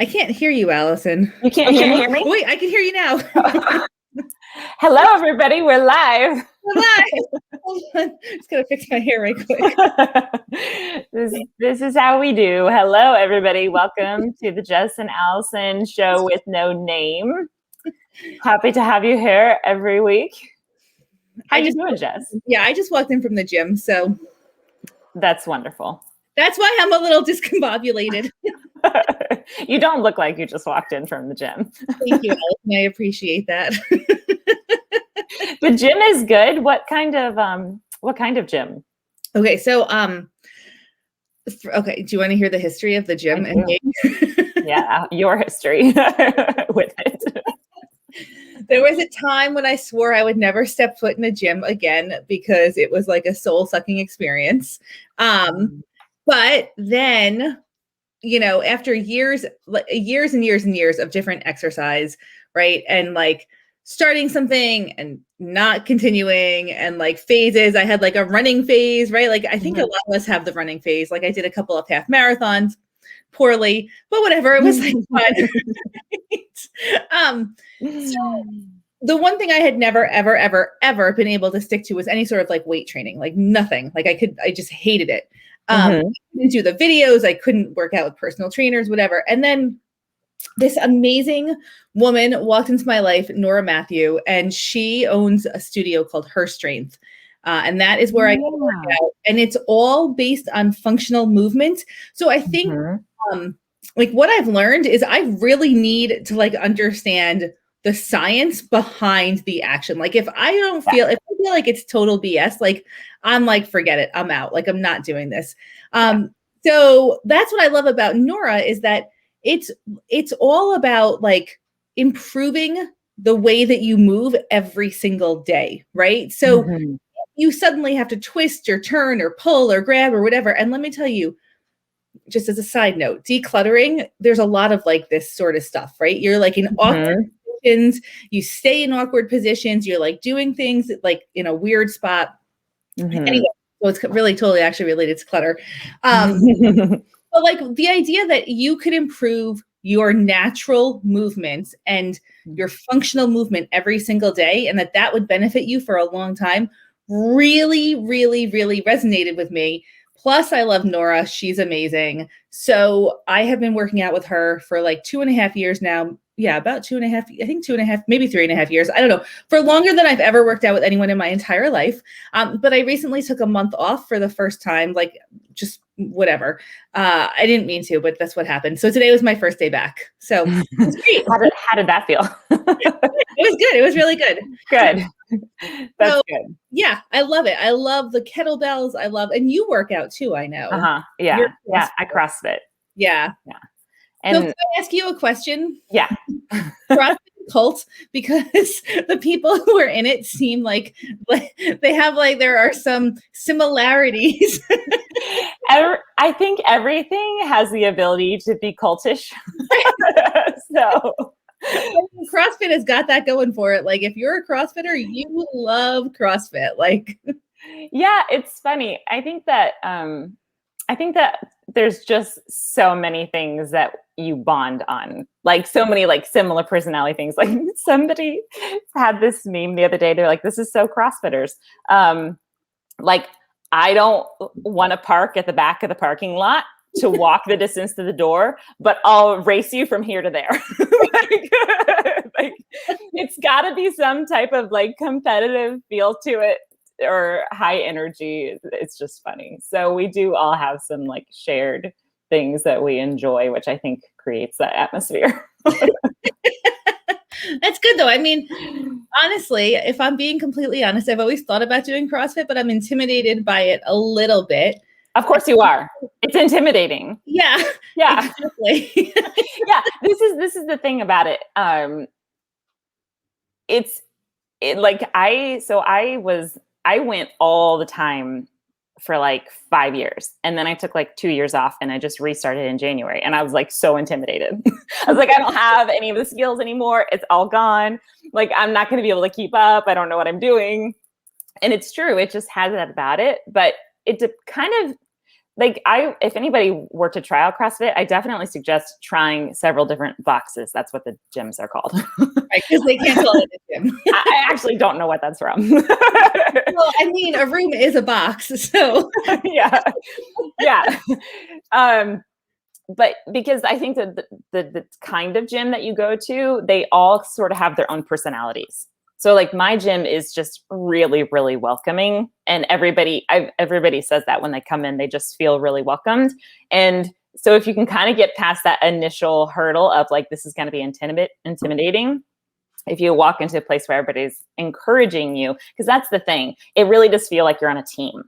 I can't hear you, Allison. You can't hear me? Wait, I can hear you now. Hello, everybody. We're live. We're live. Hold on. Just gotta fix my hair right quick. This is how we do. Hello, everybody. Welcome to the Jes and Allison show with no name. Happy to have you here every week. How you doing, Jes? Yeah, I just walked in from the gym, so that's wonderful. That's why I'm a little discombobulated. You don't look like you just walked in from the gym. Thank you, Allison. I appreciate that. The gym is good. What kind of gym? Okay, so okay, do you want to hear the history of the gym? Yeah, your history with it. There was a time when I swore I would never step foot in a gym again because it was like a soul-sucking experience. But then, after years and years of different exercise, right? And like starting something and not continuing and like phases. I had like a running phase, right? Like I think a lot of us have the running phase. Like I did a couple of half marathons poorly, but whatever. It was like fun. So the one thing I had never, ever been able to stick to was any sort of like weight training, like nothing. Like I just hated it. I couldn't do the videos. I couldn't work out with personal trainers, whatever. And then this amazing woman walked into my life, Nora Matthew, and she owns a studio called Her Strength. And that is where I go work out. And it's all based on functional movement. So I think like what I've learned is I really need to like understand the science behind the action. Like if I feel like it's total BS, like I'm like, forget it. I'm out. Like I'm not doing this. So that's what I love about Nora is that it's all about like improving the way that you move every single day. Right. So you suddenly have to twist or turn or pull or grab or whatever. And let me tell you, just as a side note, decluttering, there's a lot of like this sort of stuff, right? You're like in awkward positions, you stay in awkward positions, you're like doing things like in a weird spot. Anyway, so it's really totally actually related to clutter. But like the idea that you could improve your natural movements and your functional movement every single day and that would benefit you for a long time really, really, really resonated with me. Plus, I love Nora. She's amazing. So I have been working out with her for like 2.5 years now. Yeah, about 2.5, I think 2.5, maybe 3.5 years. I don't know, for longer than I've ever worked out with anyone in my entire life. But I recently took a month off for the first time, like just whatever. I didn't mean to, but that's what happened. So today was my first day back. So it was great. How did that feel? It was good. It was really good. Good. That's good. Yeah, I love it. I love the kettlebells. And you work out too, I know. Yeah. I CrossFit. Yeah. And so can I ask you a question? Yeah. CrossFit cult, because the people who are in it seem like they have like there are some similarities. I think everything has the ability to be cultish. So CrossFit has got that going for it. Like if you're a CrossFitter, you love CrossFit. Like yeah, it's funny. I think that there's just so many things that you bond on, like so many like similar personality things. Like somebody had this meme the other day. They're like, this is so CrossFitters. Like I don't want to park at the back of the parking lot to walk the distance to the door, but I'll race you from here to there. like it's gotta be some type of like competitive feel to it or high energy. It's just funny. So we do all have some like shared things that we enjoy, which I think creates that atmosphere. That's good though. I mean, honestly, if I'm being completely honest, I've always thought about doing CrossFit, but I'm intimidated by it a little bit. Of course you are. It's intimidating. Yeah. Exactly. Yeah. This is the thing about it. I went all the time for like 5 years. And then I took like 2 years off and I just restarted in January. And I was like so intimidated. I was like, I don't have any of the skills anymore. It's all gone. Like, I'm not going to be able to keep up. I don't know what I'm doing. And it's true. It just has that about it. But like if anybody were to try out CrossFit, I definitely suggest trying several different boxes. That's what the gyms are called. Right, because they can't call it a gym. I actually don't know what that's from. Well, I mean, a room is a box, so yeah. But because I think that the kind of gym that you go to, they all sort of have their own personalities. So like my gym is just really, really welcoming, and everybody says that when they come in, they just feel really welcomed. And so if you can kind of get past that initial hurdle of like, this is going to be intimidating, if you walk into a place where everybody's encouraging you, because that's the thing, it really does feel like you're on a team.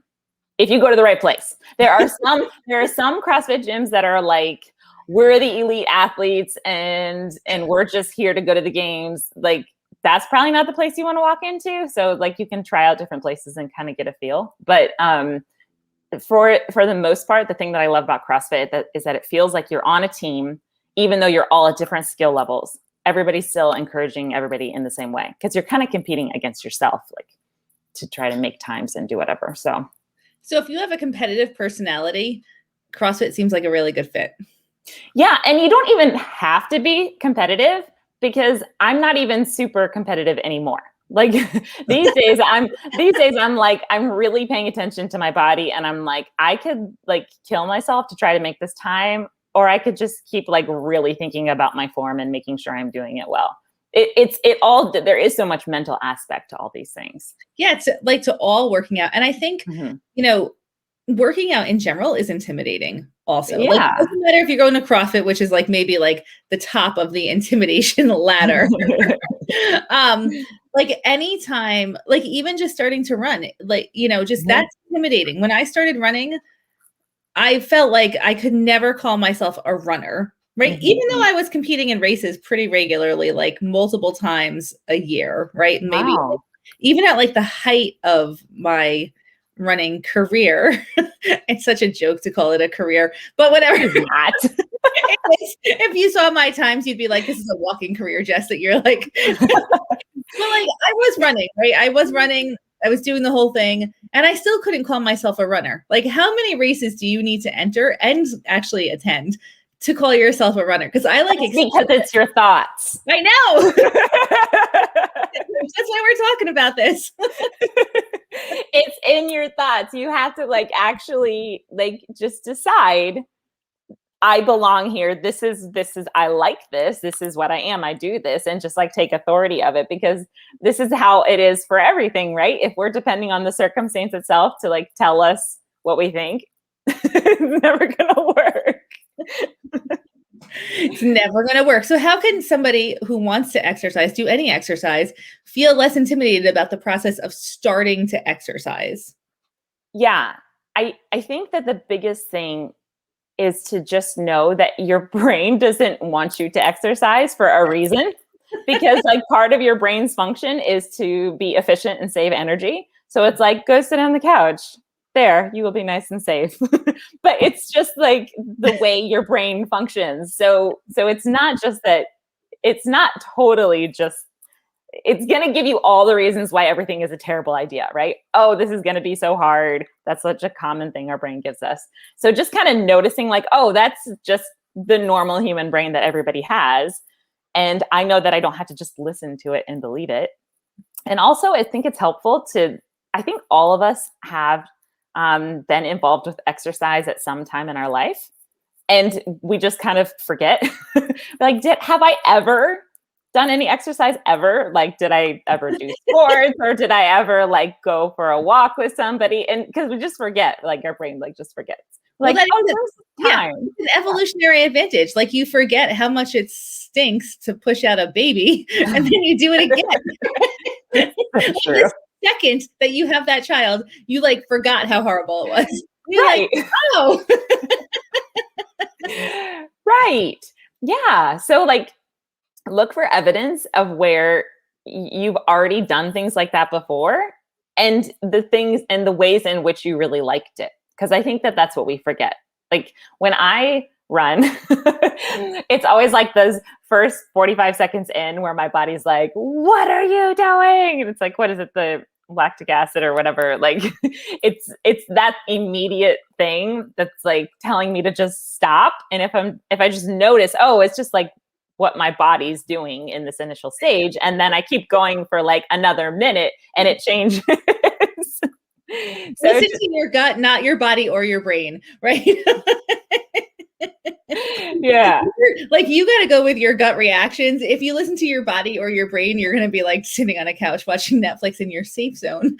If you go to the right place, there are some CrossFit gyms that are like, we're the elite athletes and we're just here to go to the games. Like, that's probably not the place you want to walk into. So like you can try out different places and kind of get a feel. But for the most part, the thing that I love about CrossFit is that it feels like you're on a team, even though you're all at different skill levels. Everybody's still encouraging everybody in the same way, because you're kind of competing against yourself, like to try to make times and do whatever. So if you have a competitive personality, CrossFit seems like a really good fit. Yeah, and you don't even have to be competitive, because I'm not even super competitive anymore. Like these days I'm like, I'm really paying attention to my body, and I'm like, I could like kill myself to try to make this time, or I could just keep like really thinking about my form and making sure I'm doing it well. There is so much mental aspect to all these things. Yeah, it's like to all working out. And I think, working out in general is intimidating also. Yeah. Like, it doesn't matter if you're going to CrossFit, which is like maybe like the top of the intimidation ladder. Like anytime, like even just starting to run, like, just that's intimidating. When I started running, I felt like I could never call myself a runner, right? Even though I was competing in races pretty regularly, like multiple times a year, right? Wow. Maybe like, even at like the height of my running career. It's such a joke to call it a career, but whatever. If you saw my times, you'd be like, this is a walking career, Jess, that you're like, well, like I was running, right? I was doing the whole thing, and I still couldn't call myself a runner. Like, how many races do you need to enter and actually attend to call yourself a runner? Because I like because it's your thoughts. I know. That's why we're talking about this. It's in your thoughts. You have to like actually like just decide, I belong here. This is I like this. This is what I am. I do this, and just like take authority of it, because this is how it is for everything, right? If we're depending on the circumstance itself to like tell us what we think, it's never gonna work. It's never going to work. So how can somebody who wants to exercise, do any exercise, feel less intimidated about the process of starting to exercise? Yeah, I think that the biggest thing is to just know that your brain doesn't want you to exercise for a reason, because like part of your brain's function is to be efficient and save energy. So it's like, go sit on the couch. There, you will be nice and safe. But it's just like the way your brain functions. So it's not just that, it's not totally just, it's going to give you all the reasons why everything is a terrible idea, right? Oh, this is going to be so hard. That's such a common thing our brain gives us. So just kind of noticing like, oh, that's just the normal human brain that everybody has. And I know that I don't have to just listen to it and believe it. And also, I think it's helpful I think all of us have been involved with exercise at some time in our life, and we just kind of forget. Like, have I ever done any exercise ever? Like, did I ever do sports, or did I ever like go for a walk with somebody? And because we just forget, like our brain like just forgets. Like, well, it's an evolutionary advantage. Like, you forget how much it stinks to push out a baby, and then you do it again. That's true. Second that you have that child, you like forgot how horrible it was. You're right. Like, oh. Right. Yeah. So like, look for evidence of where you've already done things like that before, and the things and the ways in which you really liked it. Because I think that that's what we forget. Like when I run, it's always like those first 45 seconds in where my body's like, what are you doing? And it's like, what is it? lactic acid or whatever. Like it's that immediate thing that's like telling me to just stop. And if I just notice, oh, it's just like what my body's doing in this initial stage, and then I keep going for like another minute and it changes. So listen to your gut, not your body or your brain, right? Yeah. Like you got to go with your gut reactions. If you listen to your body or your brain, you're going to be like sitting on a couch watching Netflix in your safe zone.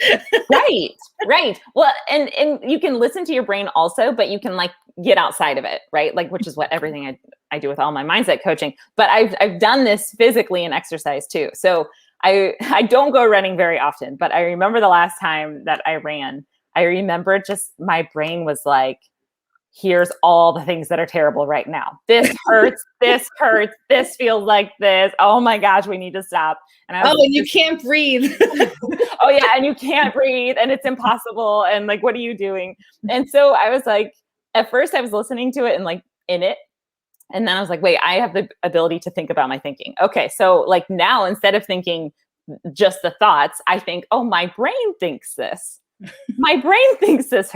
Right. Well, and you can listen to your brain also, but you can like get outside of it, right? Like, which is what everything I do with all my mindset coaching. But I've done this physically in exercise too. So I don't go running very often, but I remember the last time that I ran, I remember just my brain was like, here's all the things that are terrible right now. This hurts, this hurts, this feels like this. Oh my gosh, we need to stop. And I was and you can't breathe. oh yeah, and you can't breathe and it's impossible. And like, what are you doing? And so I was like, at first I was listening to it and like in it. And then I was like, wait, I have the ability to think about my thinking. Okay, so like now instead of thinking just the thoughts, I think, oh, my brain thinks this. My brain thinks this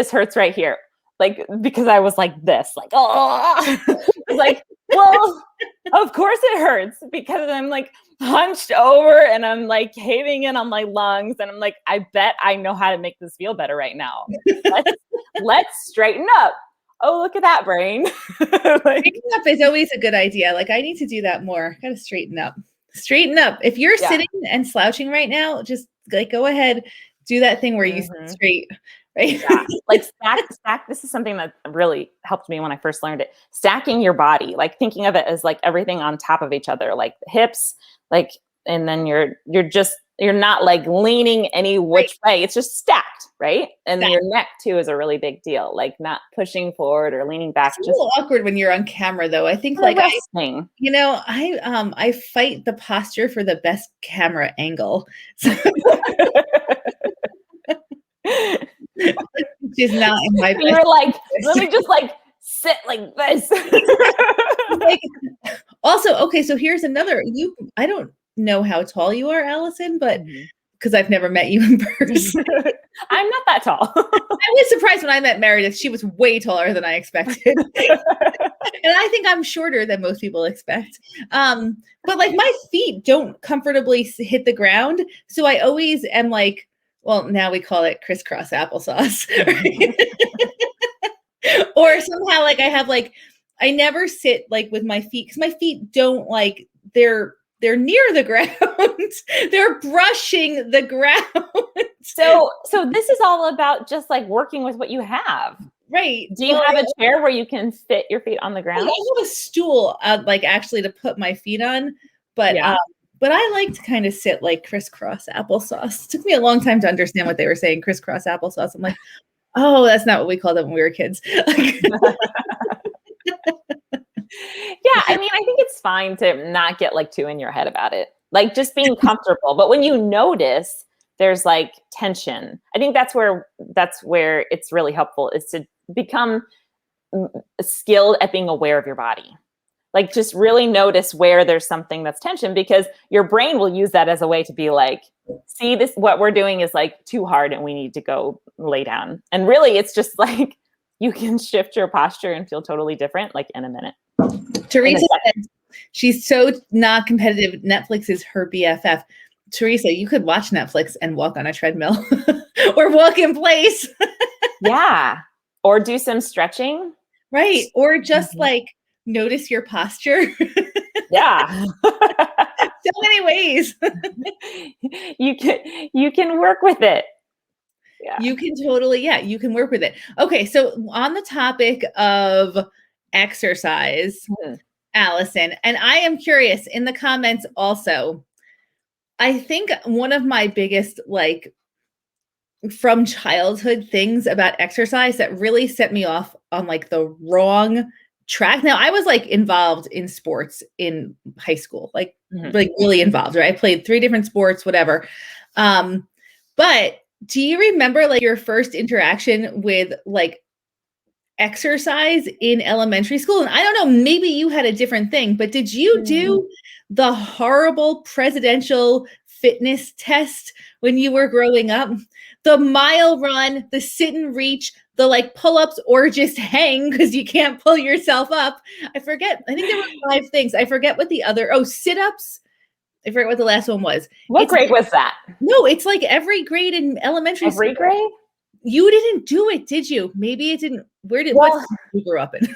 hurts right here. Like, because I was like this, like, oh, like, well, of course it hurts because I'm like hunched over and I'm like caving in on my lungs. And I'm like, I bet I know how to make this feel better right now. Let's straighten up. Oh, look at that brain. Like, straightening up is always a good idea. Like I need to do that more. Got to straighten up. Straighten up. If you're sitting and slouching right now, just like go ahead, do that thing where you sit straight. Right. Yeah. Like stack. This is something that really helped me when I first learned it. Stacking your body, like thinking of it as like everything on top of each other, like hips, like, and then you're not like leaning any which way. It's just stacked, right? And your neck too is a really big deal. Like not pushing forward or leaning back. It's a little awkward when you're on camera, though. I think like I fight the posture for the best camera angle. Which is not in my best. You're like, let me just like sit like this. Like, also, okay, so here's another. I don't know how tall you are, Allison, but because I've never met you in person. I'm not that tall. I was surprised when I met Meredith. She was way taller than I expected. And I think I'm shorter than most people expect. But like my feet don't comfortably hit the ground. So I always am like, well, now we call it crisscross applesauce. Right? Or somehow like I have like, I never sit like with my feet because my feet don't like, they're near the ground. They're brushing the ground. So this is all about just like working with what you have. Right. Do you have a chair where you can fit your feet on the ground? I have a stool, like actually to put my feet on, but I like to kind of sit like crisscross applesauce. It took me a long time to understand what they were saying, crisscross applesauce. I'm like, oh, that's not what we called it when we were kids. Yeah, I mean, I think it's fine to not get like too in your head about it. Like just being comfortable. But when you notice there's like tension, I think that's where it's really helpful is to become skilled at being aware of your body. Like just really notice where there's something that's tension, because your brain will use that as a way to be like, see, this, what we're doing is like too hard and we need to go lay down. And really it's just like, you can shift your posture and feel totally different, like in a minute. Teresa said she's so not competitive. Netflix is her BFF. Teresa, you could watch Netflix and walk on a treadmill or walk in place. Yeah. Or do some stretching. Right. Or just like notice your posture. Yeah. So many ways. You can work with it. Yeah. You can totally, you can work with it. Okay. So on the topic of exercise, Allison, and I am curious in the comments also, I think one of my biggest, like from childhood things about exercise that really set me off on like the wrong track. Now I was like involved in sports in high school, like really involved, right? I played 3 different sports, whatever. But do you remember like your first interaction with like exercise in elementary school? And I don't know, maybe you had a different thing, but did you do the horrible presidential fitness test when you were growing up? The mile run, the sit and reach, the like pull-ups or just hang because you can't pull yourself up. I forget. I think there were 5 things. I forget what the other, sit-ups. I forget what the last one was. What grade was that? No, it's like every grade in elementary Every school. grade? You didn't do it, did you? Maybe it didn't. What school you grew up in?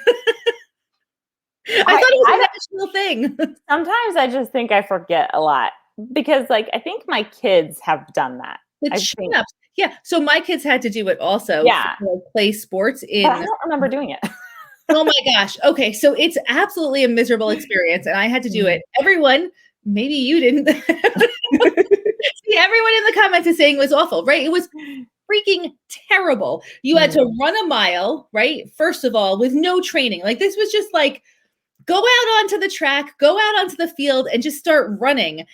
I thought it was a national thing. Sometimes I just think I forget a lot because like I think my kids have done that. The chin-ups. Yeah. So my kids had to do it also. Yeah. To play sports in. But I don't remember doing it. Oh my gosh. Okay. So it's absolutely a miserable experience. And I had to do it. Everyone, maybe you didn't. See, everyone in the comments is saying it was awful, right? It was freaking terrible. You had to run a mile, right? First of all, with no training. Like this was just like, go out onto the track, go out onto the field and just start running.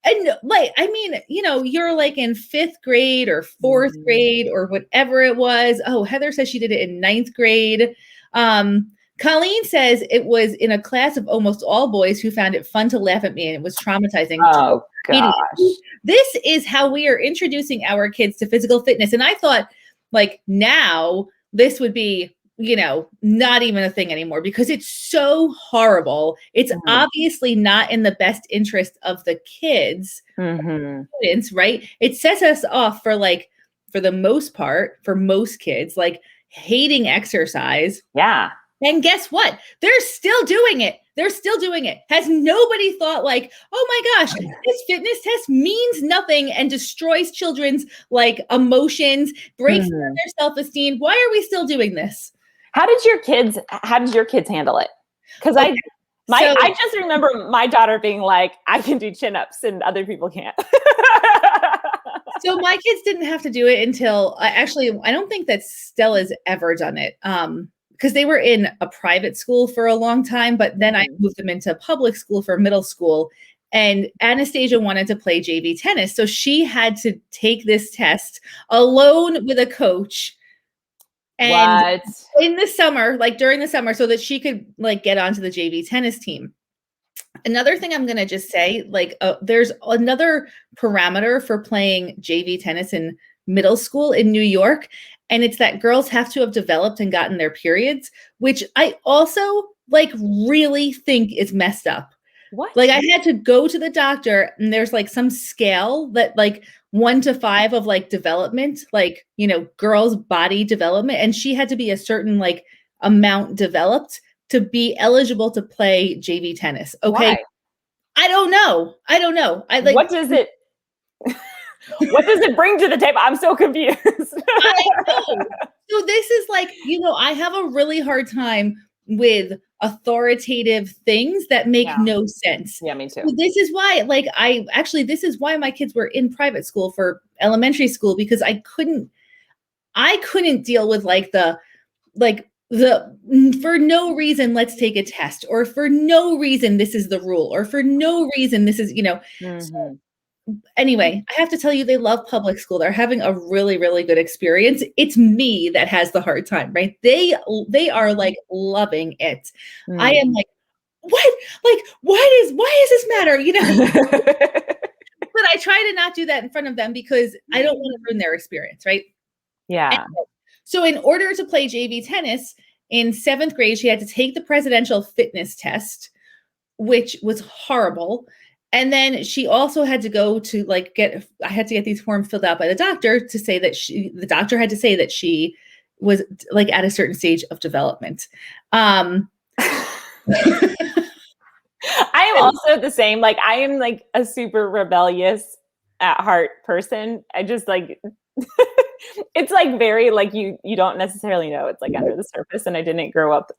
And like, I mean, you're like in 5th grade or 4th grade or whatever it was. Oh, Heather says she did it in 9th grade. Colleen says it was in a class of almost all boys who found it fun to laugh at me and it was traumatizing. Oh gosh. This is how we are introducing our kids to physical fitness. And I thought like now this would be, not even a thing anymore because it's so horrible. It's obviously not in the best interest of the kids, students, right? It sets us off for the most part, for most kids, like hating exercise. Yeah. And guess what? They're still doing it. They're still doing it. Has nobody thought like, oh my gosh, this fitness test means nothing and destroys children's like emotions, breaks their self-esteem. Why are we still doing this? How did your kids handle it? Because I just remember my daughter being like, I can do chin-ups and other people can't. So my kids didn't have to do it until I don't think that Stella's ever done it. Because they were in a private school for a long time, but then I moved them into public school for middle school. And Anastasia wanted to play JV tennis. So she had to take this test alone with a coach. And in the summer, like during the summer, so that she could like get onto the JV tennis team. Another thing I'm going to just say, like there's another parameter for playing JV tennis in middle school in New York. And it's that girls have to have developed and gotten their periods, which I also like really think is messed up. What? Like I had to go to the doctor and there's like some scale that like 1 to 5 of like development, like, girls' body development. And she had to be a certain like amount developed to be eligible to play JV tennis. Okay. Why? I don't know. What does it bring to the table? I'm so confused. I know. So this is like, I have a really hard time with authoritative things that make no sense. Yeah, me too. So this is why, this is why my kids were in private school for elementary school, because I couldn't deal with for no reason, let's take a test, or for no reason, this is the rule, or for no reason, this is, So, anyway, I have to tell you, they love public school. They're having a really, really good experience. It's me that has the hard time, right? They are like loving it. I am like, what? Like, why does this matter? But I try to not do that in front of them because I don't want to ruin their experience, right? Yeah. Anyway, so in order to play JV tennis in 7th grade, she had to take the presidential fitness test, which was horrible. And then she also had to go to I had to get these forms filled out by the doctor to say that the doctor had to say that she was like at a certain stage of development. I am also the same. Like I am like a super rebellious at heart person. I just like, it's like very like you don't necessarily know it's like under the surface, and I didn't grow up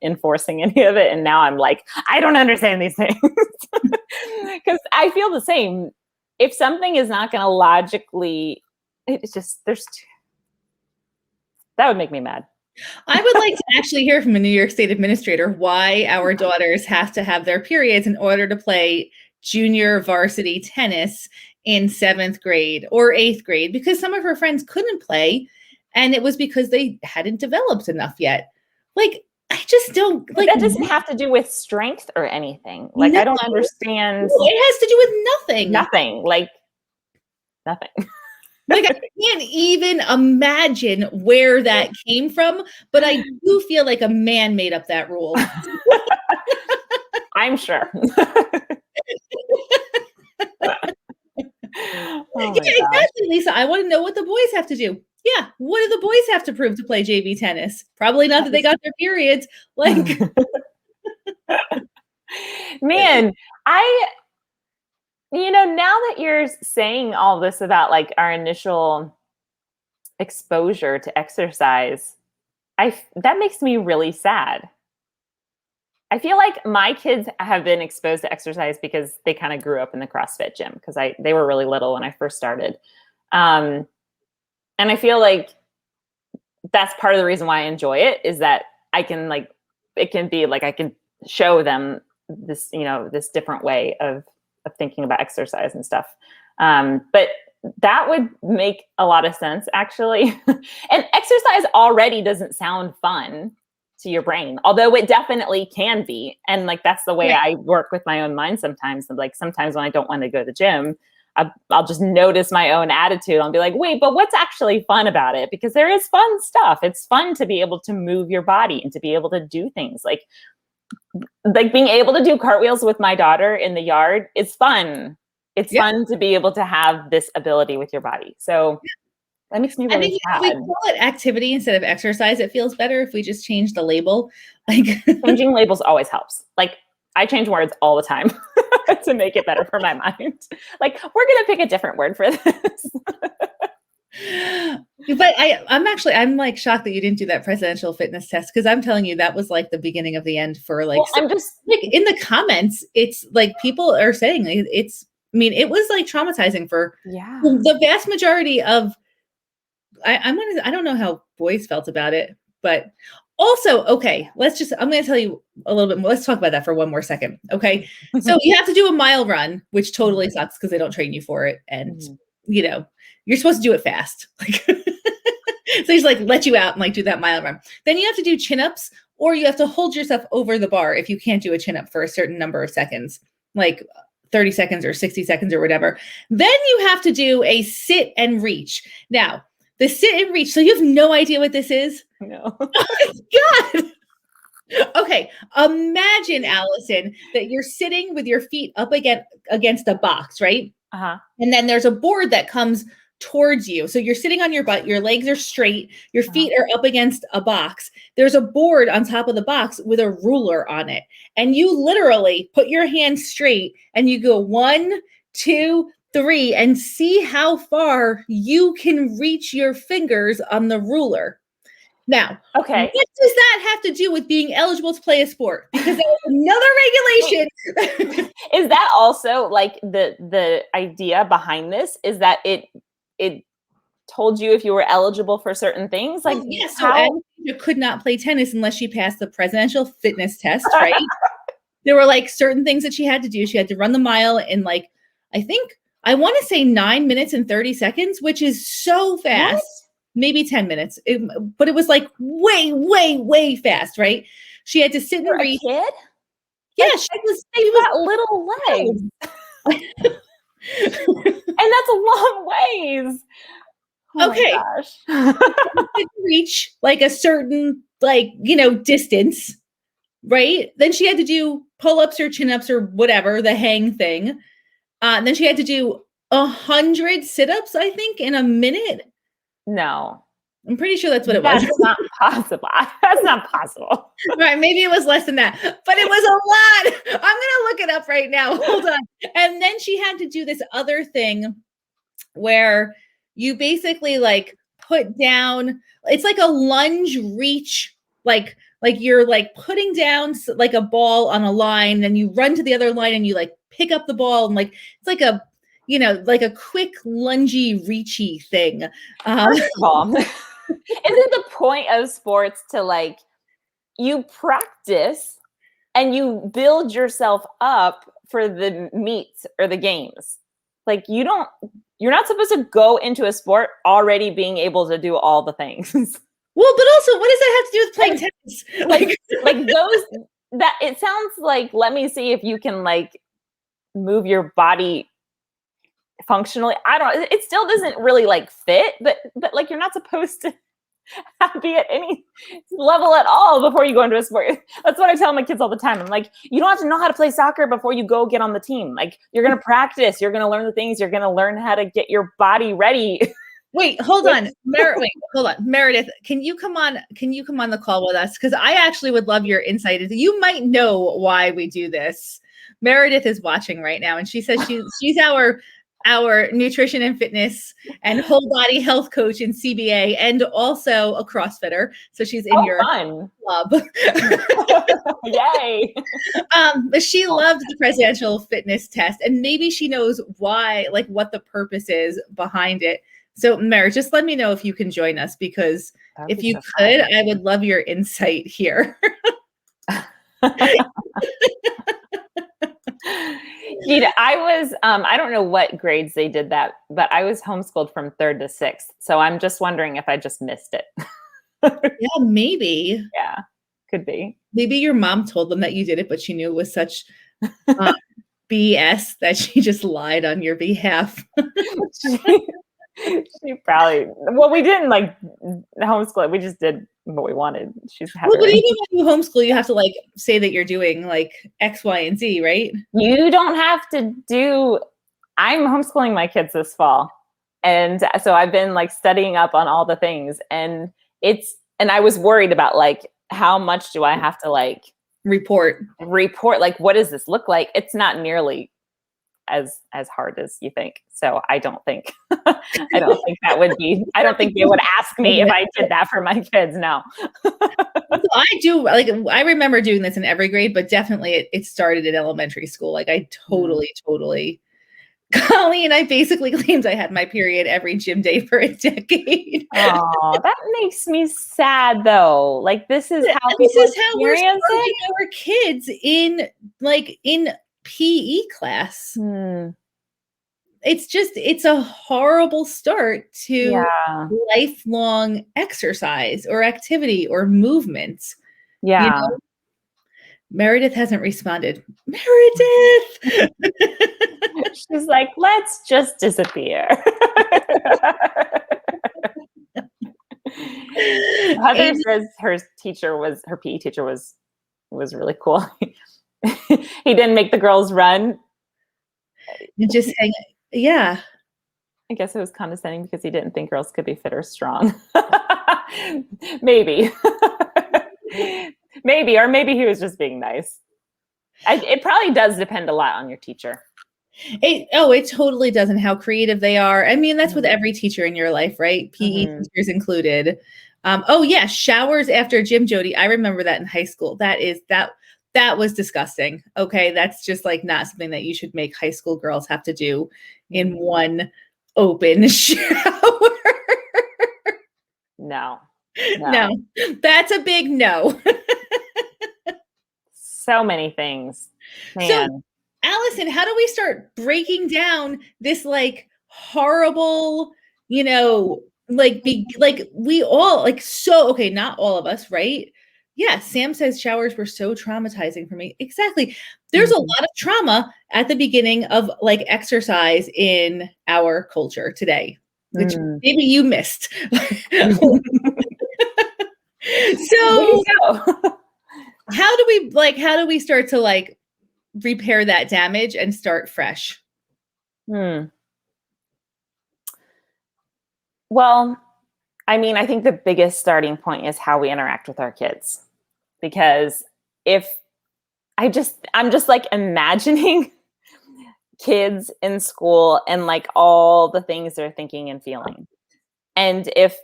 enforcing any of it, and now I'm like, I don't understand these things because I feel the same. If something is not going to logically, it's just that would make me mad. I would like to actually hear from a New York State administrator why our daughters have to have their periods in order to play junior varsity tennis in 7th grade or 8th grade, because some of her friends couldn't play and it was because they hadn't developed enough yet. Like, I just don't But like. that doesn't have to do with strength or anything. Like, No, I don't understand. it has to do with nothing. Nothing. Like, nothing. Like, I can't even imagine where that came from, but I do feel like a man made up that rule. I'm sure. Oh Yeah, my gosh. exactly, Lisa. I want to know what the boys have to do. Yeah, what do the boys have to prove to play JV tennis? Probably not that they got their periods. Like, Man, now that you're saying all this about like our initial exposure to exercise, that makes me really sad. I feel like my kids have been exposed to exercise because they kind of grew up in the CrossFit gym because they were really little when I first started. And I feel like that's part of the reason why I enjoy it is that I can like, it can be like, I can show them this, this different way of thinking about exercise and stuff. But that would make a lot of sense actually. And exercise already doesn't sound fun to your brain, although it definitely can be. And like, that's the way right. I work with my own mind sometimes. And like, sometimes when I don't want to go to the gym, I'll just notice my own attitude. I'll be like, wait, but what's actually fun about it? Because there is fun stuff. It's fun to be able to move your body and to be able to do things like being able to do cartwheels with my daughter in the yard. It's fun. It's fun to be able to have this ability with your body. So that makes me I really think if sad. we call it activity instead of exercise, it feels better if we just change the label. Like, changing labels always helps. Like, I change words all the time to make it better for my mind. Like, we're going to pick a different word for this. but I'm like shocked that you didn't do that presidential fitness test, because I'm telling you that was like the beginning of the end for like, Well, I'm just like in the comments, it's like people are saying it was like traumatizing for the vast majority of I don't know how boys felt about it, but also, okay, I'm going to tell you a little bit more. Let's talk about that for one more second. Okay. So you have to do a mile run, which totally sucks because they don't train you for it. And, you're supposed to do it fast. Like, so he's like, let you out and like do that mile run. Then you have to do chin-ups, or you have to hold yourself over the bar if you can't do a chin-up for a certain number of seconds, like 30 seconds or 60 seconds or whatever. Then you have to do a sit and reach. Now, the sit and reach. So you have no idea what this is? No. Oh my God. Okay. Imagine, Allison, that you're sitting with your feet up against a box, right? Uh-huh. And then there's a board that comes towards you. So you're sitting on your butt, your legs are straight, your feet are up against a box. There's a board on top of the box with a ruler on it. And you literally put your hand straight and you go 1, 2, 3 and see how far you can reach your fingers on the ruler. Now, okay, what does that have to do with being eligible to play a sport? Because that was another regulation. Is that also like the idea behind this is that it told you if you were eligible for certain things? Like, yes, so you could not play tennis unless she passed the presidential fitness test, right? There were like certain things that she had to do. She had to run the mile in like, I want to say 9 minutes and 30 seconds, which is so fast. What? Maybe 10 minutes. But it was like way, way, way fast, right? She had to sit and read. A kid? Yeah, they've got little legs. And that's a long ways. Oh okay. My gosh. Reach like a certain distance, right? Then she had to do pull-ups or chin-ups or whatever, the hang thing. And then she had to do 100 sit-ups, I think, in a minute. No. I'm pretty sure that's what it was. That's not possible. That's not possible. Right. Maybe it was less than that, but it was a lot. I'm going to look it up right now. Hold on. And then she had to do this other thing where you basically like put down, it's like a lunge reach, like you're like putting down like a ball on a line, and you run to the other line and you like pick up the ball, and like it's like a like a quick lungy reachy thing. First of all, isn't the point of sports to like you practice and you build yourself up for the meets or the games? Like you're not supposed to go into a sport already being able to do all the things. Well, but also, what does that have to do with playing tennis? Like those, that it sounds like, let me see if you can like move your body functionally. I don't, it still doesn't really like fit, but like you're not supposed to be at any level at all before you go into a sport. That's what I tell my kids all the time. I'm like, you don't have to know how to play soccer before you go get on the team. Like you're going to practice, you're going to learn the things, you're going to learn how to get your body ready. Wait, hold on. Meredith, can you come on the call with us? Because I actually would love your insight. You might know why we do this. Meredith is watching right now, and she says she's our nutrition and fitness and whole body health coach in CBA and also a CrossFitter. So she's in your club. Yay. But she loves the presidential fitness test, and maybe she knows why, like what the purpose is behind it. So, Mer, just let me know if you can join us, because if you could, I would love your insight here. I was, I don't know what grades they did that, but I was homeschooled from 3rd to 6th. So I'm just wondering if I just missed it. Yeah, maybe. Yeah, could be. Maybe your mom told them that you did it, but she knew it was such BS that she just lied on your behalf. She probably, well, we didn't like homeschool. We just did what we wanted. She's happy. Well, but even when you homeschool, you have to like say that you're doing like X, Y, and Z, right? You don't have to do, I'm homeschooling my kids this fall. And so I've been like studying up on all the things, and I was worried about like, how much do I have to like report? Like, what does this look like? It's not nearly as hard as you think. So I don't think that would be, I don't think they would ask me if I did that for my kids. No. I do, like, I remember doing this in every grade, but definitely it started in elementary school. Like I totally Colleen, I basically claimed I had my period every gym day for a decade. Oh, that makes me sad though. Like this is how we're starting our kids in PE class. It's a horrible start to lifelong exercise or activity or movement. Yeah. You know? Meredith hasn't responded. Meredith! She's like, let's just disappear. Heather says her PE teacher was really cool. He didn't make the girls run. Just saying, yeah. I guess it was condescending because he didn't think girls could be fit or strong. Maybe. Maybe, or maybe he was just being nice. It probably does depend a lot on your teacher. It totally does, and how creative they are. I mean, that's with every teacher in your life, right? PE teachers included. Showers after gym, Jody. I remember that in high school. That was disgusting. Okay, that's just like not something that you should make high school girls have to do in one open shower. No, that's a big no. So many things. Man. So, Allison, how do we start breaking down this like horrible, we all like, so, okay, not all of us, right? Yeah, Sam says showers were so traumatizing for me. Exactly. There's a lot of trauma at the beginning of like exercise in our culture today, which maybe you missed. So how do we start to like repair that damage and start fresh? Well, I mean, I think the biggest starting point is how we interact with our kids. Because I'm just like imagining kids in school and like all the things they're thinking and feeling. And if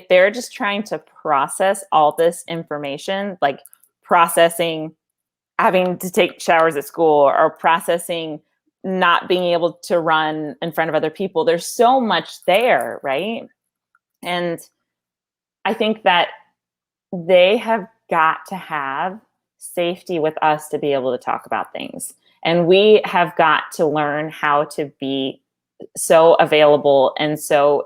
they're just trying to process all this information, like processing having to take showers at school or processing not being able to run in front of other people, there's so much there, right? And I think that they have got to have safety with us to be able to talk about things. And we have got to learn how to be so available and so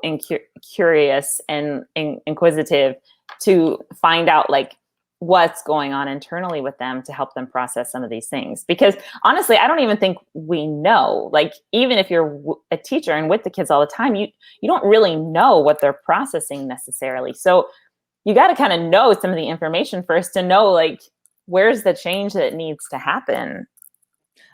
curious and inquisitive to find out like what's going on internally with them to help them process some of these things. Because honestly, I don't even think we know, like, even if you're a teacher and with the kids all the time, you don't really know what they're processing necessarily. So you got to kind of know some of the information first to know, like, where's the change that needs to happen.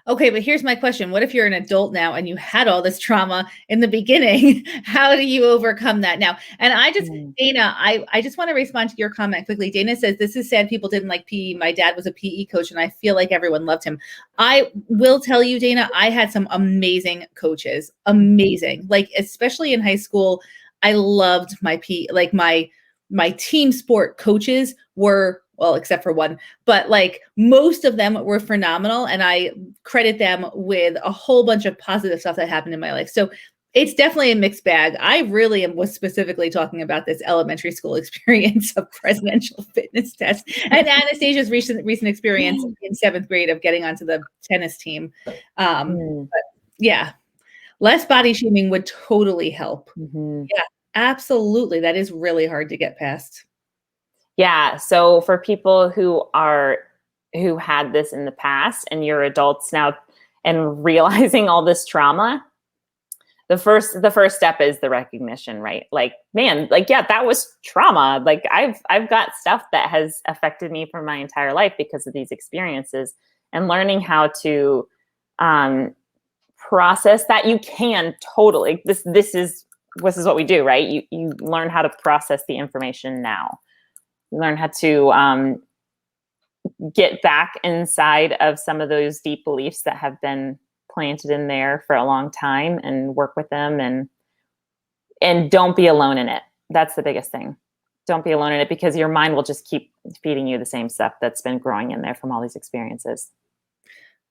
Okay, but here's my question. What if you're an adult now and you had all this trauma in the beginning? How do you overcome that now? And Dana, I just want to respond to your comment quickly. Dana says, this is sad people didn't like PE. My dad was a PE coach and I feel like everyone loved him. I will tell you, Dana, I had some amazing coaches, amazing. Like, especially in high school, I loved my PE, like my team sport coaches were, well, except for one, but like most of them were phenomenal. And I credit them with a whole bunch of positive stuff that happened in my life. So it's definitely a mixed bag. I really was specifically talking about this elementary school experience of presidential fitness test and Anastasia's recent experience in 7th grade of getting onto the tennis team. But yeah, less body shaming would totally help. Yeah, absolutely. That is really hard to get past. Yeah. So for people who had this in the past and you're adults now and realizing all this trauma, the first step is the recognition, right? Like, man, like, yeah, that was trauma. Like I've got stuff that has affected me for my entire life because of these experiences, and learning how to process that. You can totally, this is what we do, right? You learn how to process the information now. Learn how to get back inside of some of those deep beliefs that have been planted in there for a long time, and work with them, and don't be alone in it. That's the biggest thing. Don't be alone in it, because your mind will just keep feeding you the same stuff that's been growing in there from all these experiences.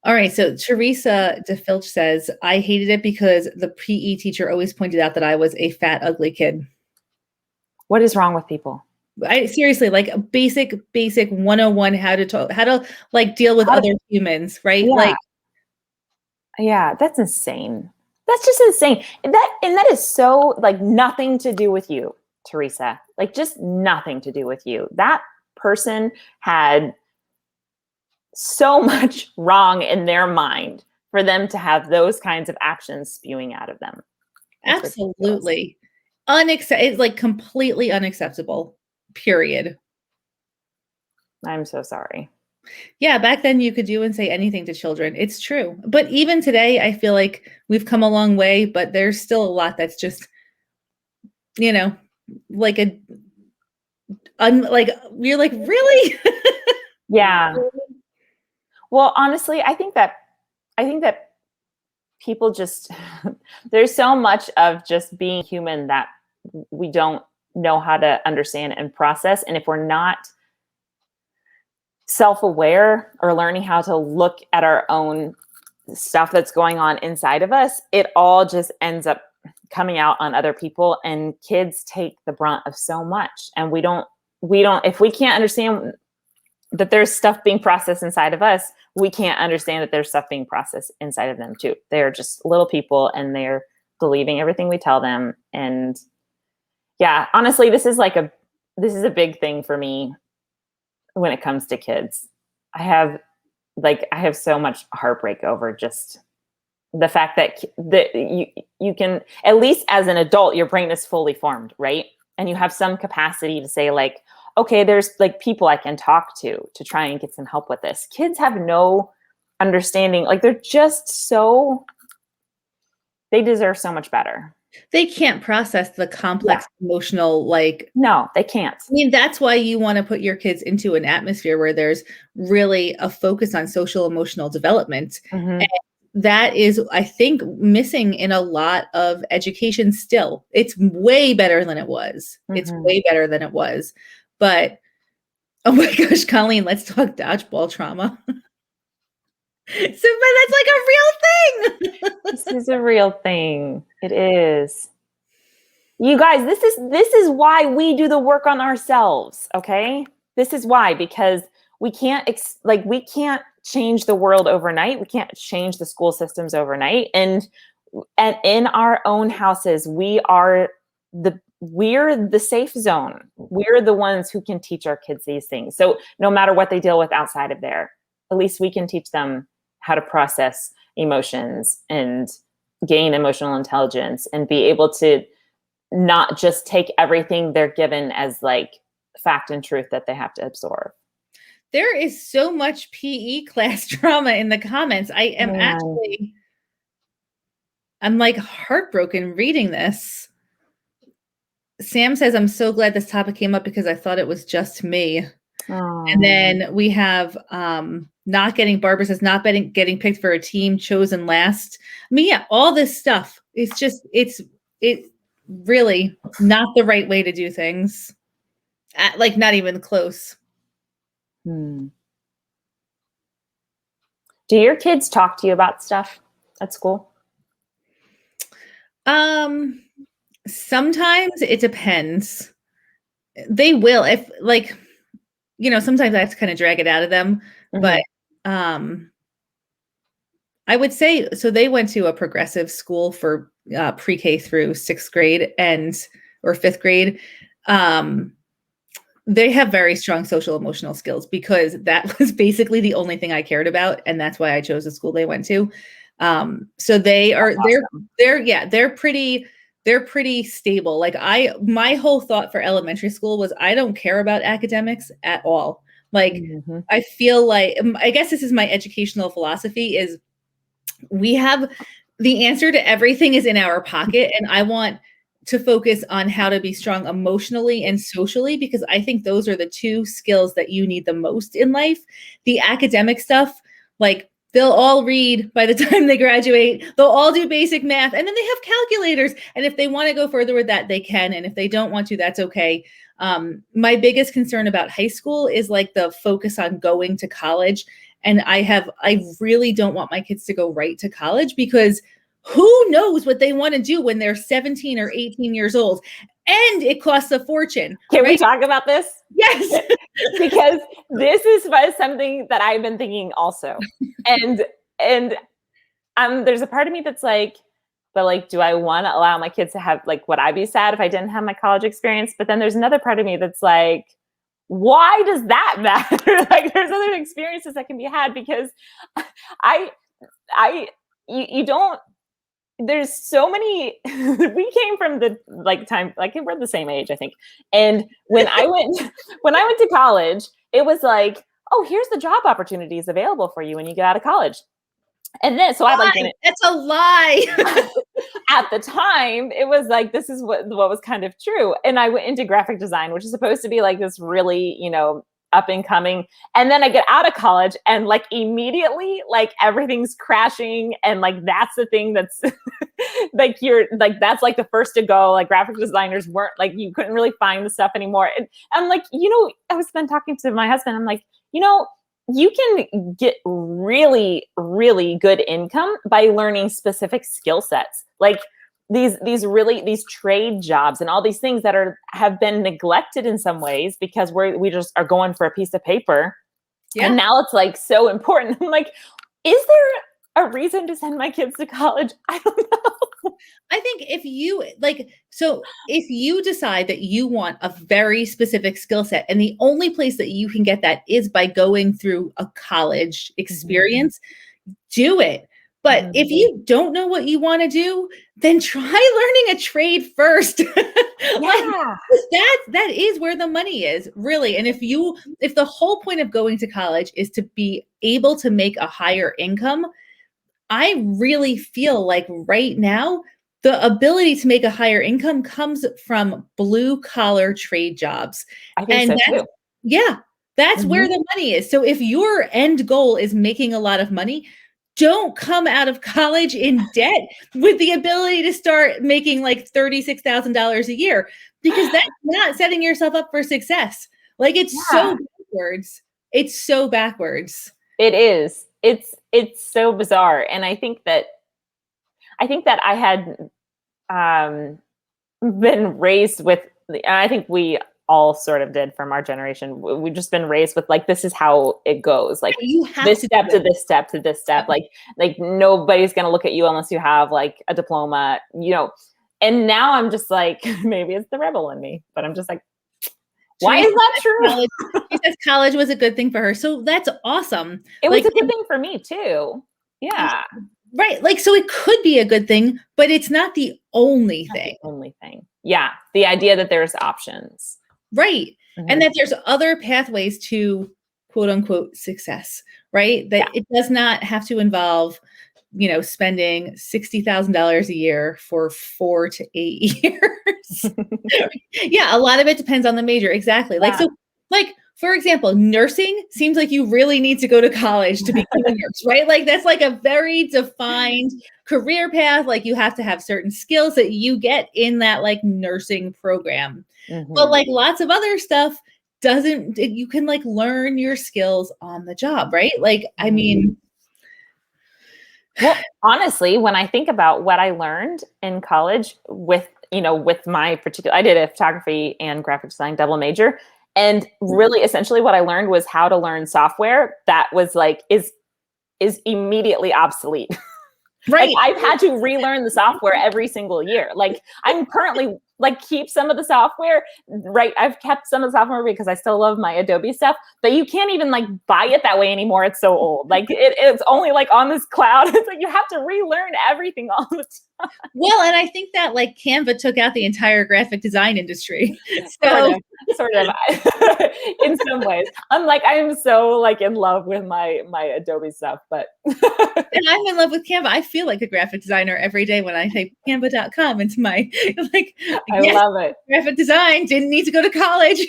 All right. So Teresa DeFilch says, I hated it because the PE teacher always pointed out that I was a fat, ugly kid. What is wrong with people? I seriously, like a basic 101, how to like deal with other humans, right? Yeah. Like, yeah, that's insane. That's just insane. And that is so, like, nothing to do with you, Teresa. Like, just nothing to do with you. That person had so much wrong in their mind for them to have those kinds of actions spewing out of them. That's absolutely. It's like completely unacceptable. Period. I'm so sorry. Yeah, back then you could do and say anything to children. It's true. But even today, I feel like we've come a long way, but there's still a lot that's just, like like, you're like, really? Yeah. Well, honestly, I think that people just, there's so much of just being human that we don't know how to understand and process. And if we're not self-aware or learning how to look at our own stuff that's going on inside of us, it all just ends up coming out on other people, and kids take the brunt of so much. And we don't, if we can't understand that there's stuff being processed inside of us, we can't understand that there's stuff being processed inside of them too. They're just little people, and they're believing everything we tell them. And yeah, honestly, this is a big thing for me when it comes to kids. I have so much heartbreak over just the fact that you can, at least as an adult, your brain is fully formed, right? And you have some capacity to say, like, okay, there's like people I can talk to try and get some help with this. Kids have no understanding. Like, they're just they deserve so much better. They can't process the complex emotional, like, no, they can't. I mean, that's why you want to put your kids into an atmosphere where there's really a focus on social emotional development. Mm-hmm. And that is, I think, missing in a lot of education still. It's way better than it was. Mm-hmm. It's way better than it was. But, oh my gosh, Colleen, let's talk dodgeball trauma. So, but that's like a real thing. This is a real thing. It is. You guys, this is why we do the work on ourselves, okay? This is why, because we can't change the world overnight. We can't change the school systems overnight. And in our own houses, we are we're the safe zone. We're the ones who can teach our kids these things. So no matter what they deal with outside of there, at least we can teach them how to process emotions and gain emotional intelligence and be able to not just take everything they're given as like fact and truth that they have to absorb. There is so much PE class drama in the comments. I'm like heartbroken reading this. Sam says, I'm so glad this topic came up because I thought it was just me. Aww. And then we have Barbara says, not getting picked for a team, chosen last. I mean, yeah, all this stuff. It's really not the right way to do things. Like not even close. Do your kids talk to you about stuff at school? Sometimes it depends. They will, if like, sometimes I have to kind of drag it out of them, but I would say, so they went to a progressive school for pre-K through 6th grade or 5th grade. They have very strong social emotional skills because that was basically the only thing I cared about. And that's why I chose the school they went to. So they're pretty stable. Like my whole thought for elementary school was I don't care about academics at all. Like, I feel like, I guess this is my educational philosophy is we have the answer to everything is in our pocket. And I want to focus on how to be strong emotionally and socially, because I think those are the two skills that you need the most in life. The academic stuff, like they'll all read by the time they graduate, they'll all do basic math, and then they have calculators. And if they want to go further with that, they can. And if they don't want to, that's okay. My biggest concern about high school is like the focus on going to college. And I really don't want my kids to go right to college because who knows what they want to do when they're 17 or 18 years old. And it costs a fortune. Can we talk about this? Yes. Because this is something that I've been thinking also. And there's a part of me that's like, but like, do I want to allow my kids to have, like, would I be sad if I didn't have my college experience? But then there's another part of me that's like, why does that matter? Like, there's other experiences that can be had because you don't, there's so many, we came from the like time, like we're the same age, I think. And when I went to college, it was like, oh, here's the job opportunities available for you when you get out of college. And then, so I like, that's a lie. At the time, it was like, this is what was kind of true. And I went into graphic design, which is supposed to be like this really, up and coming. And then I get out of college and like immediately, like everything's crashing. And like, that's the thing that's like, that's like the first to go. Like graphic designers weren't like, you couldn't really find the stuff anymore. And I'm like, I was then talking to my husband. I'm like, you can get really, really good income by learning specific skill sets. Like these trade jobs and all these things that have been neglected in some ways because we just are going for a piece of paper. Yeah. And now it's like so important. I'm like, is there a reason to send my kids to college? I don't know. I think if you decide that you want a very specific skill set and the only place that you can get that is by going through a college experience, do it. But if you don't know what you want to do, then try learning a trade first. That is where the money is, really. And if the whole point of going to college is to be able to make a higher income, I really feel like right now, the ability to make a higher income comes from blue collar trade jobs. I think so too. Yeah, that's where the money is. So if your end goal is making a lot of money, don't come out of college in debt with the ability to start making like $36,000 a year, because that's not setting yourself up for success. Like it's so backwards. It's so backwards. It is. It's so bizarre. And I think that I had been raised with, and I think we all sort of did from our generation. We've just been raised with like, this is how it goes. Like this step to this step to this step. Like nobody's going to look at you unless you have like a diploma, And now I'm just like, maybe it's the rebel in me, but I'm just like, why is that true? She says college was a good thing for her. So that's awesome. It was a good thing for me too. Yeah. Right. Like, so it could be a good thing, but it's not the only thing. The only thing. Yeah. The idea that there's options. Right. And that there's other pathways to quote unquote success, right? That it does not have to involve, spending $60,000 a year for 4 to 8 years. Yeah. A lot of it depends on the major. Exactly. Like, for example, nursing seems like you really need to go to college to become a nurse, right? Like that's like a very defined career path. Like you have to have certain skills that you get in that like nursing program. But like lots of other stuff you can like learn your skills on the job, right? Like, I mean. Well, honestly, when I think about what I learned in college with my particular, I did a photography and graphic design double major. And really, essentially what I learned was how to learn software that was like, is immediately obsolete. Right. Like I've had to relearn the software every single year. Like I'm currently like keep some of the software, right? I've kept some of the software because I still love my Adobe stuff, but you can't even like buy it that way anymore. It's so old. Like it's only like on this cloud. It's like you have to relearn everything all the time. Well, and I think that like Canva took out the entire graphic design industry. So sort of in some ways. I'm so like in love with my Adobe stuff, but and I'm in love with Canva. I feel like a graphic designer every day when I type canva.com into my like I love it. Graphic design, didn't need to go to college.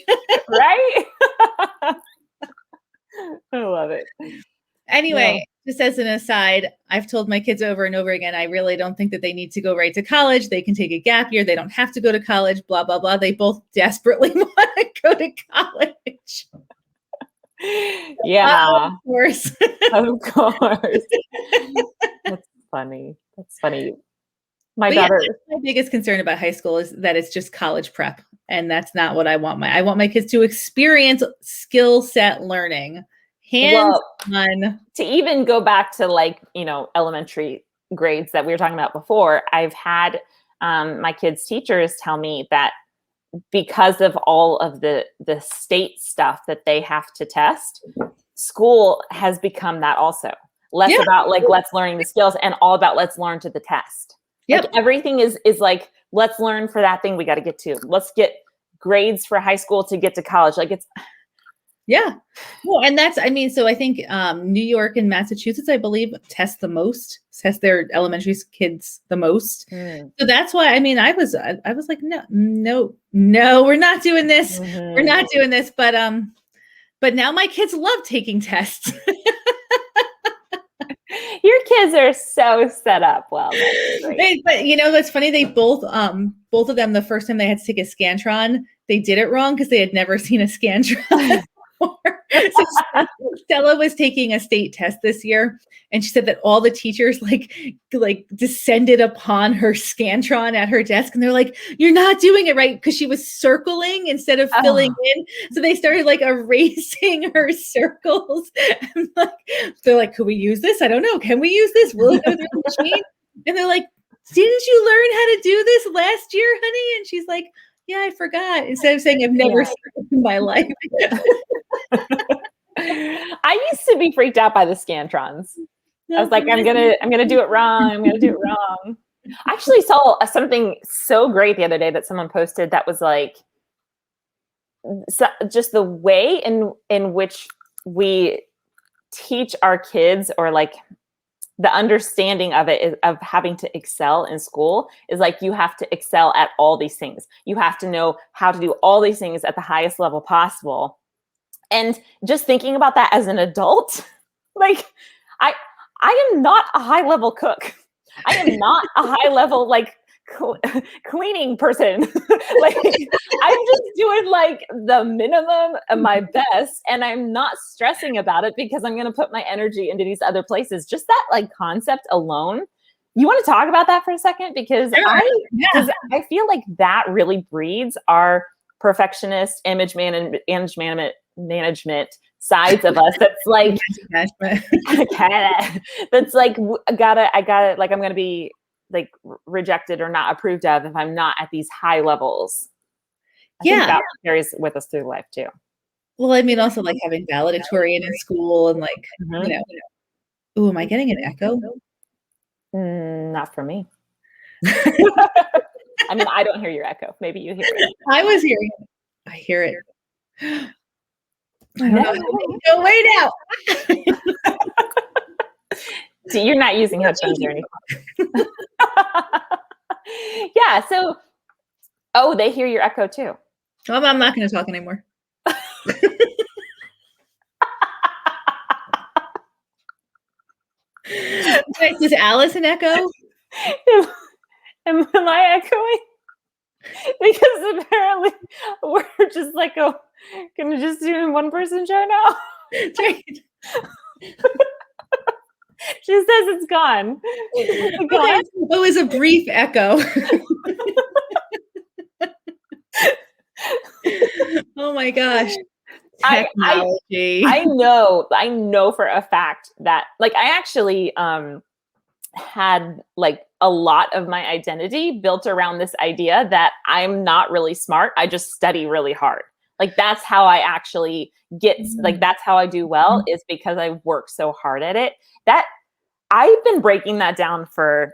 Right? I love it. Anyway, just as an aside, I've told my kids over and over again, I really don't think that they need to go right to college. They can take a gap year. They don't have to go to college, blah, blah, blah. They both desperately want to go to college. Yeah. Of course. Of course. That's funny. That's funny. My daughter. Yeah, my biggest concern about high school is that it's just college prep. And that's not what I want. I want my kids to experience skill set learning. Hands on. To even go back to like, elementary grades that we were talking about before, I've had my kids' teachers tell me that because of all of the state stuff that they have to test, school has become that also. Less about like, let's learn the skills and all about let's learn to the test. Like everything is like, let's learn for that thing we got to get to. Let's get grades for high school to get to college. Like it's. Yeah. Well, and so I think New York and Massachusetts, I believe, test their elementary kids the most. So that's why, I was like, no, we're not doing this. We're not doing this. But now my kids love taking tests. Your kids are so set up well. But that's funny. They both of them, the first time they had to take a Scantron, they did it wrong because they had never seen a Scantron. So Stella was taking a state test this year, and she said that all the teachers like descended upon her Scantron at her desk, and they're like, "You're not doing it right," because she was circling instead of filling in. So they started like erasing her circles. And, they're like, "Could we use this? I don't know. Can we use this? Will it go through the machine?" And they're like, "Didn't you learn how to do this last year, honey?" And she's like, "Yeah, I forgot." Instead of saying, "I've never seen it in my life." I used to be freaked out by the Scantrons. I was like, I'm gonna do it wrong. I'm gonna do it wrong. I actually saw something so great the other day that someone posted that was like, just the way in which we teach our kids, or like the understanding of it of having to excel in school is like, you have to excel at all these things. You have to know how to do all these things at the highest level possible. And just thinking about that as an adult, like I am not a high level cook. I am not a high level like cleaning person. Like I'm just doing like the minimum of my best, and I'm not stressing about it because I'm going to put my energy into these other places. Just that like concept alone. You want to talk about that for a second? Because I feel like that really breeds our perfectionist image management sides of us. That's like, that's like, I gotta, like, I'm going to be rejected or not approved of if I'm not at these high levels. I Yeah. think that carries with us through life too. Well, I mean, also like having valedictorian in school and like, ooh, am I getting an echo? Not for me. I mean, I don't hear your echo. Maybe you hear it. I was hearing it. I hear it. I don't know how to make it go away now. See, you're not using headphones or anything. Yeah. So, they hear your echo too. I'm not going to talk anymore. Wait, does Allison echo? Am I echoing? Because apparently we're just like gonna just do one person show now. That's right. She says it's gone. Okay, it was a brief echo. Oh my gosh. Technology. I know for a fact that like I actually had like a lot of my identity built around this idea that I'm not really smart. I just study really hard. Like that's how I actually get, like that's how I do well, is because I work so hard at it. That I've been breaking that down for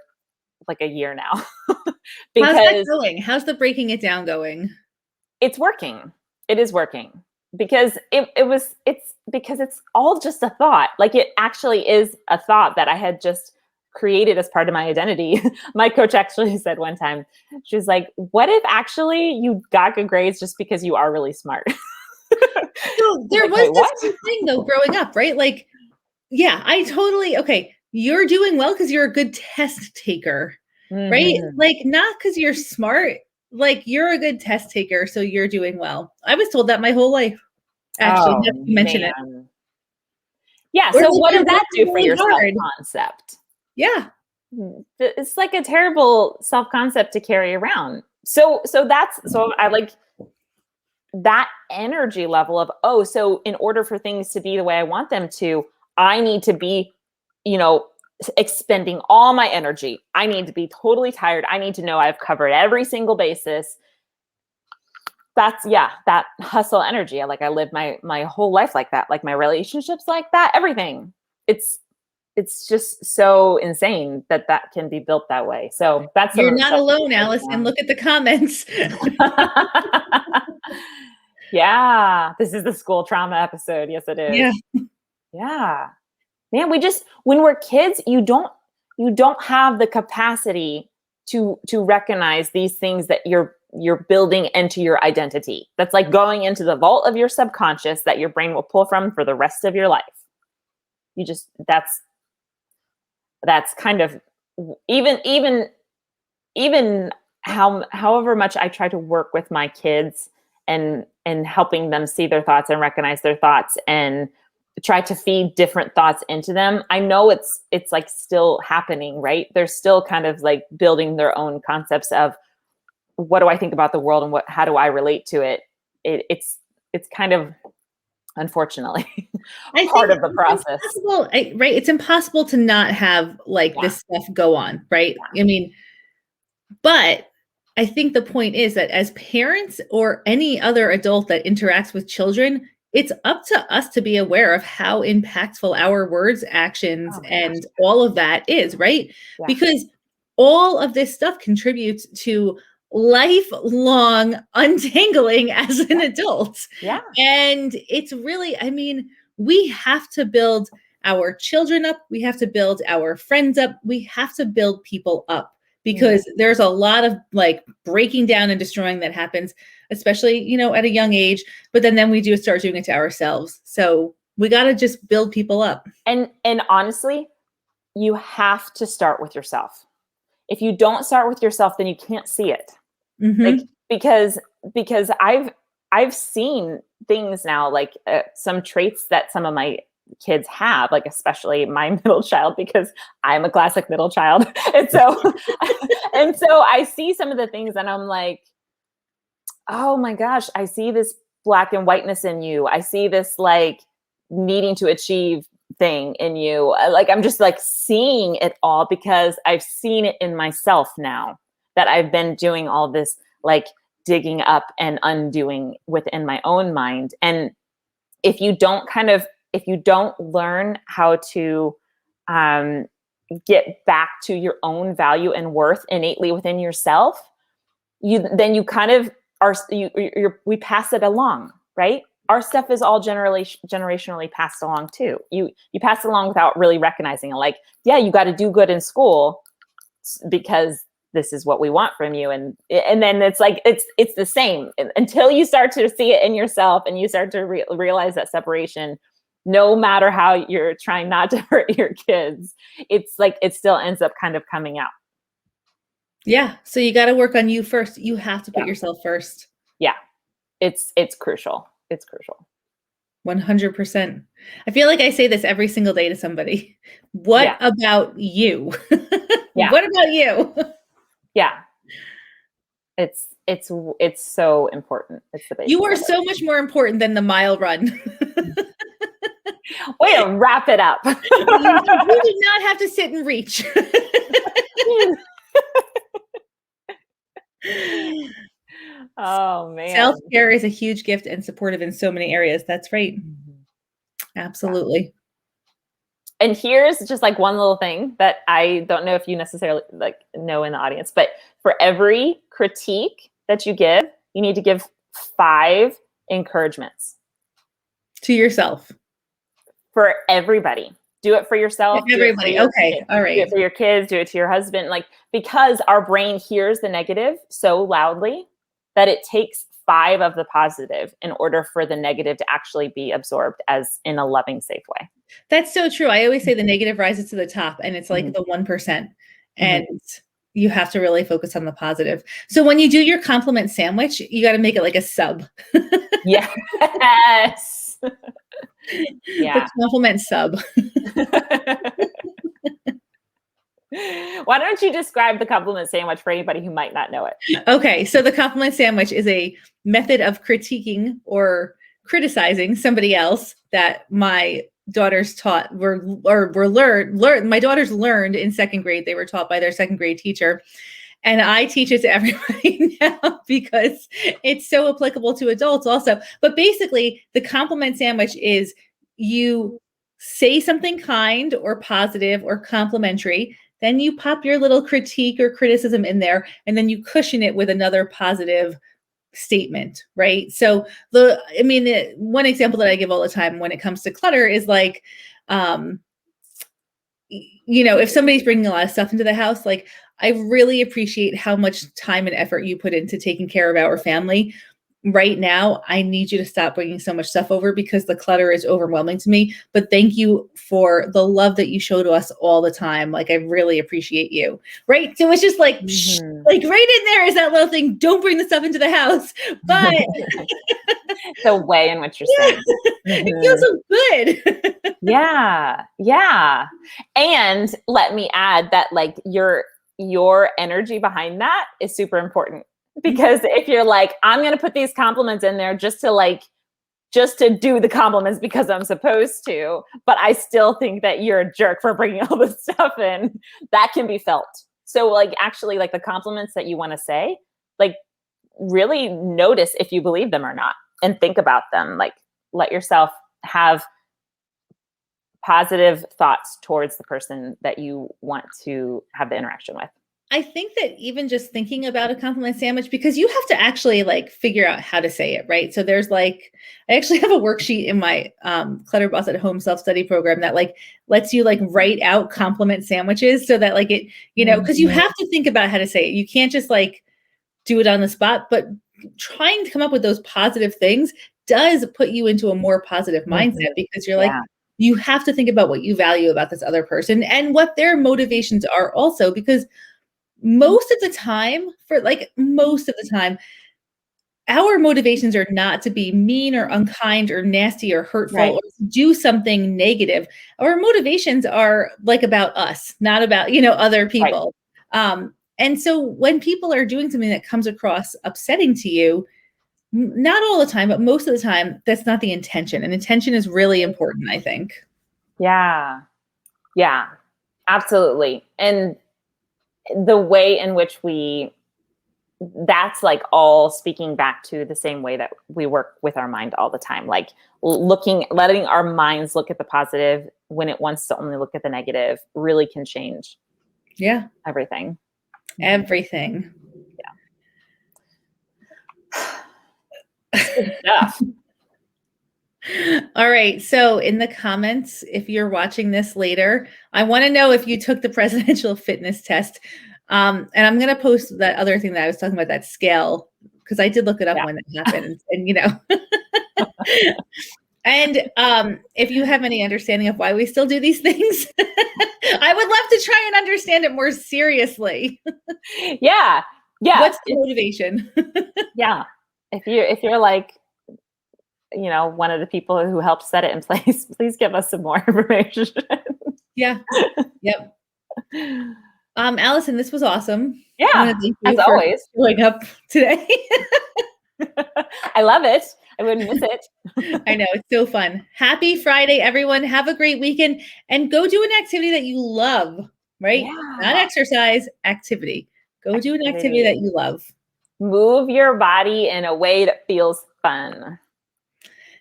like a year now. How's that going? How's the breaking it down going? It's working. It is working because it's because it's all just a thought. Like it actually is a thought that I had just created as part of my identity. My coach actually said one time, she was like, what if actually you got good grades just because you are really smart? So there was this thing though growing up, right? Like, yeah, okay, you're doing well because you're a good test taker, right? Like not because you're smart, like you're a good test taker, so you're doing well. I was told that my whole life. Actually, you mention it. Yeah, so what does that do for your self-concept? Yeah. It's like a terrible self-concept to carry around. So I like that energy level of, so in order for things to be the way I want them to, I need to be, expending all my energy. I need to be totally tired. I need to know I've covered every single basis. That's that hustle energy. I live my whole life like that, like my relationships like that, everything. It's just so insane that can be built that way. So that's you're not alone, Allison. Look at the comments. Yeah, this is the school trauma episode. Yes, it is. Yeah. Man, when we're kids, you don't have the capacity to recognize these things that you're building into your identity. That's like going into the vault of your subconscious that your brain will pull from for the rest of your life. That's kind of even however much I try to work with my kids and helping them see their thoughts and recognize their thoughts and try to feed different thoughts into them. I know it's like still happening, right? They're still kind of like building their own concepts of what do I think about the world and how do I relate to it? It's kind of, unfortunately, part of the process. Right? It's impossible to not have this stuff go on, right? I mean, but I think the point is that as parents or any other adult that interacts with children, it's up to us to be aware of how impactful our words, actions, and all of that is, right? Yeah. Because all of this stuff contributes to lifelong untangling as an adult. Yeah. And it's really, I mean, we have to build our children up. We have to build our friends up. We have to build people up because there's a lot of breaking down and destroying that happens, especially, at a young age. But then we do start doing it to ourselves. So we got to just build people up. And honestly, you have to start with yourself. If you don't start with yourself, then you can't see it. Mm-hmm. Because I've seen things now, some traits that some of my kids have, especially my middle child, because I'm a classic middle child. And so I see some of the things and I'm like, oh my gosh, I see this black and whiteness in you. I see this needing to achieve thing in you. Like, I'm just like seeing it all because I've seen it in myself now that I've been doing all this, like digging up and undoing within my own mind. And if you don't learn how to get back to your own value and worth innately within yourself, you kind of are, we pass it along, right? Our stuff is all generationally passed along too. You pass it along without really recognizing it. Like, yeah, you got to do good in school because this is what we want from you. And then it's like, it's the same until you start to see it in yourself and you start to realize that separation, no matter how you're trying not to hurt your kids, it's like, it still ends up kind of coming out. Yeah. So you got to work on you first. You have to put yourself first. Yeah. It's crucial. It's crucial. 100%. I feel like I say this every single day to somebody. What about you? What about you? Yeah. It's so important. It's the basic. You are so much more important than the mile run. Way to wrap it up. You do not have to sit and reach. Oh man. Self-care is a huge gift and supportive in so many areas. That's right. Absolutely. And here's just like one little thing that I don't know if you necessarily like know in the audience, but for every critique that you give, you need to give 5 encouragements to yourself. For everybody. Do it for yourself. Everybody. Okay. All right. Do it for your kids. Do it to your husband. Like, because our brain hears the negative so loudly that it takes 5 of the positive in order for the negative to actually be absorbed as in a loving, safe way. That's so true. I always say the negative rises to the top and it's like the 1%. And you have to really focus on the positive. So when you do your compliment sandwich, you got to make it like a sub. Yes. Yeah. The compliment sub. Why don't you describe the compliment sandwich for anybody who might not know it? Okay. So the compliment sandwich is a method of critiquing or criticizing somebody else that my daughters taught my daughters learned in 2nd grade. They were taught by their 2nd grade teacher. And I teach it to everybody now because it's so applicable to adults also. But basically, the compliment sandwich is you say something kind or positive or complimentary, then you pop your little critique or criticism in there, and then you cushion it with another positive statement, right? So one example that I give all the time when it comes to clutter is like, if somebody's bringing a lot of stuff into the house, like, I really appreciate how much time and effort you put into taking care of our family. Right now, I need you to stop bringing so much stuff over because the clutter is overwhelming to me. But thank you for the love that you show to us all the time. Like, I really appreciate you. Right. So it's just like, like right in there is that little thing. Don't bring the stuff into the house. But the way in which you're saying it feels so good. Yeah. And let me add that like your energy behind that is super important. Because if you're like, I'm going to put these compliments in there just to do the compliments because I'm supposed to, but I still think that you're a jerk for bringing all this stuff in, that can be felt. So like, actually like the compliments that you want to say, like really notice if you believe them or not and think about them. Like let yourself have positive thoughts towards the person that you want to have the interaction with. I think that even just thinking about a compliment sandwich, because you have to actually like figure out how to say it, right? So there's like, I actually have a worksheet in my Clutter Boss at Home self-study program that like lets you like write out compliment sandwiches so that like it, because you have to think about how to say it. You can't just like do it on the spot, but trying to come up with those positive things does put you into a more positive mindset because you're like, you have to think about what you value about this other person and what their motivations are also, because most of the time, our motivations are not to be mean or unkind or nasty or hurtful or to do something negative. Our motivations are like about us, not about, other people. And so when people are doing something that comes across upsetting to you, not all the time, but most of the time, that's not the intention. And intention is really important, I think. Yeah. Yeah, absolutely. And the way in which that's like all speaking back to the same way that we work with our mind all the time, like letting our minds look at the positive when it wants to only look at the negative really can change everything. Everything. Good stuff. All right. So in the comments, if you're watching this later, I want to know if you took the presidential fitness test. And I'm going to post that other thing that I was talking about, that scale, because I did look it up when it happened. And you know, and if you have any understanding of why we still do these things, I would love to try and understand it more seriously. Yeah. What's the motivation? Yeah. If you're like, you know, one of the people who helped set it in place, please give us some more information. Yeah. Yep. Allison, this was awesome. Yeah. I want to thank you as for always. showing up today. I love it. I wouldn't miss it. I know, it's so fun. Happy Friday, everyone. Have a great weekend and go do an activity that you love, right? Yeah. Not exercise, activity. Go do an activity that you love. Move your body in a way that feels fun.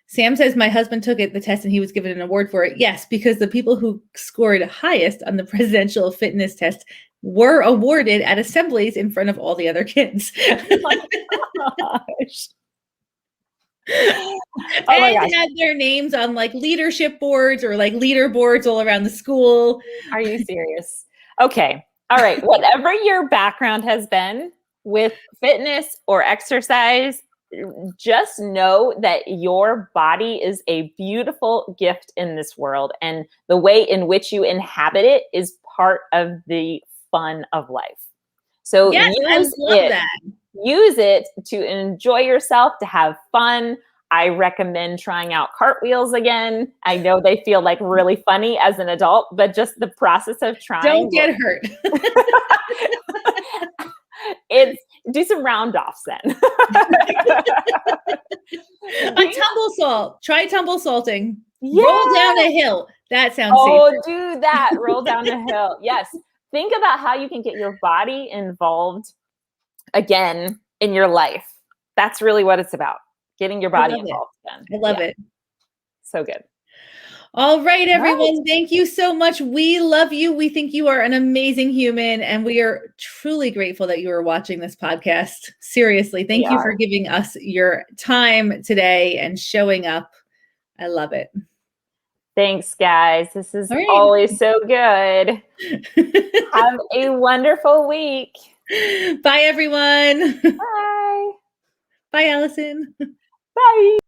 Sam says my husband took the test and he was given an award for it. Yes, because the people who scored highest on the presidential fitness test were awarded at assemblies in front of all the other kids. Oh my gosh. And had their names on like leadership boards or like leaderboards all around the school. Are you serious? Okay. All right. Whatever your background has been with fitness or exercise, just know that your body is a beautiful gift in this world. And the way in which you inhabit it is part of the fun of life. So yes, I love that. Use it to enjoy yourself, to have fun. I recommend trying out cartwheels again. I know they feel like really funny as an adult, but just the process of trying. Don't get hurt. Do some round offs then. A tumble salt. Try tumble salting. Yeah. Roll down a hill. That sounds safer. Do that. Roll down a hill. Yes. Think about how you can get your body involved again in your life. That's really what it's about. Getting your body involved again. I love it. So good. All right, everyone. Thank you so much. We love you. We think you are an amazing human, and we are truly grateful that you are watching this podcast. Seriously, thank you for giving us your time today and showing up. I love it. Thanks, guys. This is always so good. Have a wonderful week. Bye, everyone. Bye. Bye, Allison. Bye.